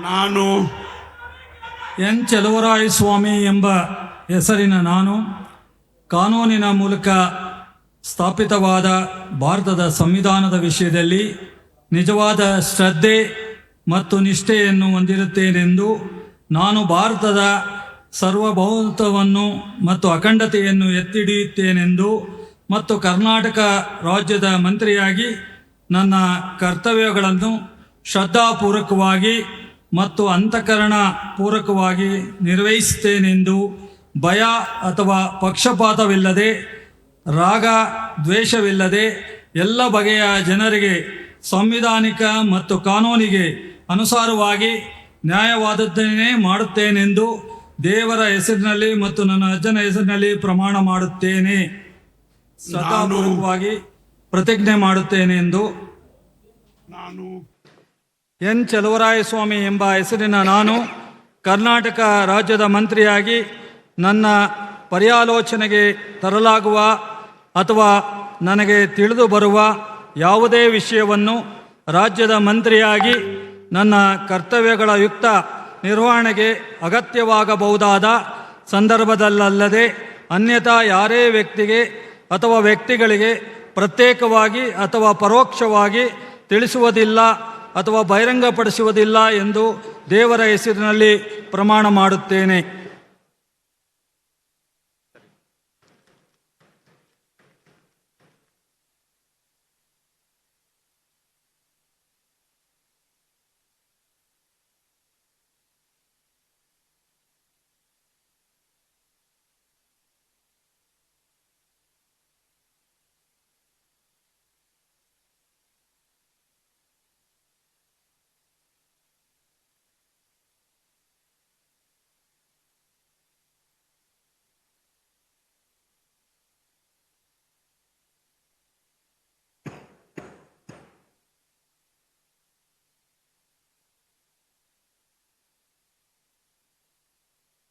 ನಾನು ಎನ್ ಚಲುವರಾಯಸ್ವಾಮಿ ಎಂಬ ಹೆಸರಿನ ನಾನು ಕಾನೂನಿನ ಮೂಲಕ ಸ್ಥಾಪಿತವಾದ ಭಾರತದ ಸಂವಿಧಾನದ ವಿಷಯದಲ್ಲಿ ನಿಜವಾದ ಶ್ರದ್ಧೆ ಮತ್ತು ನಿಷ್ಠೆಯನ್ನು ಹೊಂದಿರುತ್ತೇನೆಂದು ನಾನು ಭಾರತದ ಸಾರ್ವಭೌಮತ್ವವನ್ನು ಮತ್ತು ಅಖಂಡತೆಯನ್ನು ಎತ್ತಿಡಿಯುತ್ತೇನೆಂದು ಮತ್ತು ಕರ್ನಾಟಕ ರಾಜ್ಯದ ಮಂತ್ರಿಯಾಗಿ ನನ್ನ ಕರ್ತವ್ಯಗಳನ್ನು ಶ್ರದ್ಧಾಪೂರ್ವಕವಾಗಿ ಮತ್ತು ಅಂತಃಕರಣ ಪೂರ್ವಕವಾಗಿ ನಿರ್ವಹಿಸುತ್ತೇನೆಂದು ಭಯ ಅಥವಾ ಪಕ್ಷಪಾತವಿಲ್ಲದೆ ರಾಗ ದ್ವೇಷವಿಲ್ಲದೆ ಎಲ್ಲ ಬಗೆಯ ಜನರಿಗೆ ಸಾಂವಿಧಾನಿಕ ಮತ್ತು ಕಾನೂನಿಗೆ ಅನುಸಾರವಾಗಿ ನ್ಯಾಯವಾದದ್ದನ್ನೇ ಮಾಡುತ್ತೇನೆಂದು ದೇವರ ಹೆಸರಿನಲ್ಲಿ ಮತ್ತು ನನ್ನ ಅಜ್ಜನ ಹೆಸರಿನಲ್ಲಿ ಪ್ರಮಾಣ ಮಾಡುತ್ತೇನೆ. ಶ್ರದ್ಧಾಪೂರ್ವಕವಾಗಿ ಪ್ರತಿಜ್ಞೆ ಮಾಡುತ್ತೇನೆ ಎಂದು ನಾನು ಎನ್ ಚಲುವರಾಯಸ್ವಾಮಿ ಎಂಬ ಹೆಸರಿನ ನಾನು ಕರ್ನಾಟಕ ರಾಜ್ಯದ ಮಂತ್ರಿಯಾಗಿ ನನ್ನ ಪರ್ಯಾಲೋಚನೆಗೆ ತರಲಾಗುವ ಅಥವಾ ನನಗೆ ತಿಳಿದು ಬರುವ ಯಾವುದೇ ವಿಷಯವನ್ನು ರಾಜ್ಯದ ಮಂತ್ರಿಯಾಗಿ ನನ್ನ ಕರ್ತವ್ಯಗಳ ಯುಕ್ತ ನಿರ್ವಹಣೆಗೆ ಅಗತ್ಯವಾಗಬಹುದಾದ ಸಂದರ್ಭದಲ್ಲದೆ ಅನ್ಯಥಾ ಯಾರೇ ವ್ಯಕ್ತಿಗೆ ಅಥವಾ ವ್ಯಕ್ತಿಗಳಿಗೆ ಪ್ರತ್ಯೇಕವಾಗಿ ಅಥವಾ ಪರೋಕ್ಷವಾಗಿ ತಿಳಿಸುವುದಿಲ್ಲ ಅಥವಾ ಬಹಿರಂಗಪಡಿಸುವುದಿಲ್ಲ ಎಂದು ದೇವರ ಹೆಸರಿನಲ್ಲಿ ಪ್ರಮಾಣ ಮಾಡುತ್ತೇನೆ.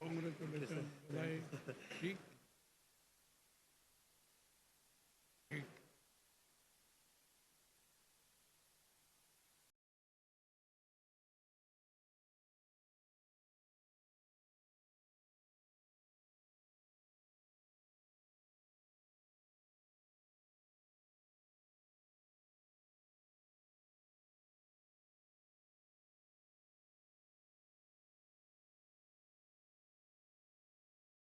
Congratulations.